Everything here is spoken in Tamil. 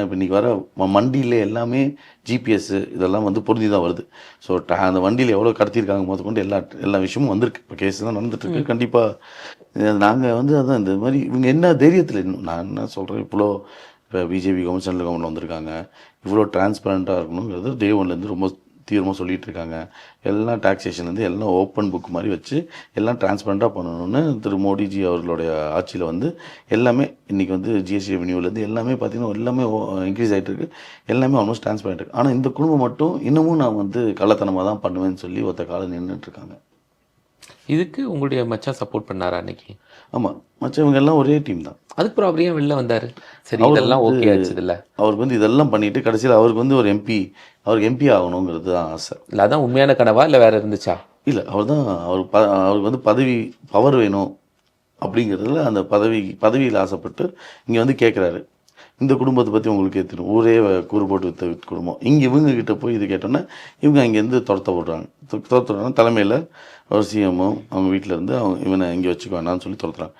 இப்போ இன்றைக்கி வர மண்டியில் எல்லாமே ஜிபிஎஸ் இதெல்லாம் வந்து பொருந்தி தான் வருது. ஸோ அந்த வண்டியில் எவ்வளோ கடத்தியிருக்காங்க முதற்கொண்டு எல்லா விஷயமும் வந்திருக்கு. இப்போ கேஸ் தான் நடந்துட்டுருக்கு. கண்டிப்பாக நாங்கள் வந்து அதான் இந்த மாதிரி இவங்க என்ன தைரியத்தில் இன்னும் நான் என்ன சொல்கிறேன், இவ்வளோ இப்போ பிஜேபி கவர்மெண்ட் சென்ட்ரல் கவர்மெண்ட் வந்திருக்காங்க, இவ்வளோ டிரான்ஸ்பரண்ட்டாக இருக்கணுங்கிறது டே ஒன்லேருந்து ரொம்ப தீவிரமாக சொல்லிகிட்டு இருக்காங்க. எல்லாம் டாக்ஸேஷன்லேருந்து எல்லாம் ஓப்பன் புக் மாதிரி வச்சு எல்லாம் டிரான்ஸ்பரண்ட்டாக பண்ணணும்னு திரு மோடிஜி அவர்களுடைய ஆட்சியில் வந்து எல்லாமே இன்றைக்கி வந்து ஜிஎஸ்டி ரெவன்யூலேருந்து எல்லாமே பார்த்திங்கன்னா எல்லாமே இன்க்ரீஸ் ஆகிட்டு இருக்குது. எல்லாமே ஆல்மோஸ்ட் டிரான்ஸ்பரண்ட் இருக்குது. ஆனால் இந்த குடும்பம் மட்டும் இன்னமும் நான் வந்து கள்ளத்தனமாக தான் பண்ணுவேன்னு சொல்லி ஒருத்த காலம் நின்றுட்டுருக்காங்க. இதுக்கு உங்களுடைய மச்சான் சப்போர்ட் பண்ணாரா அன்னைக்கு? ஆமாம், மச்சான் இவங்க எல்லாம் ஒரே டீம் தான். அதுக்கப்புறம் அவர் ஏன் வெளில வந்தார்? சரி, இதெல்லாம் ஓகே ஆச்சு இல்லை, அவருக்கு வந்து இதெல்லாம் பண்ணிவிட்டு கடைசியில் அவருக்கு வந்து ஒரு அவருக்கு எம்பி ஆகணுங்கிறது தான் ஆசை. இல்லை அதான் உண்மையான கனவா இல்லை வேறு இருந்துச்சா? இல்லை, அவருக்கு வந்து பவர் வேணும் அப்படிங்கிறதுல அந்த பதவியில் ஆசைப்பட்டு இங்கே வந்து கேட்குறாரு. இந்த குடும்பத்தை பற்றி உங்களுக்கு தெரியும், ஊரே கூறு போட்டு வித்த குடும்பம். இங்கே இவங்ககிட்ட போய் இது கேட்டோன்னா இவங்க அங்கேருந்து துரத்துறாங்க. தலைமையில் ஒரு சிஎம்மும் அவங்க வீட்டில் இருந்து இவனை இங்கே வச்சுக்க வேணாம்னு சொல்லி துரத்துறாங்க.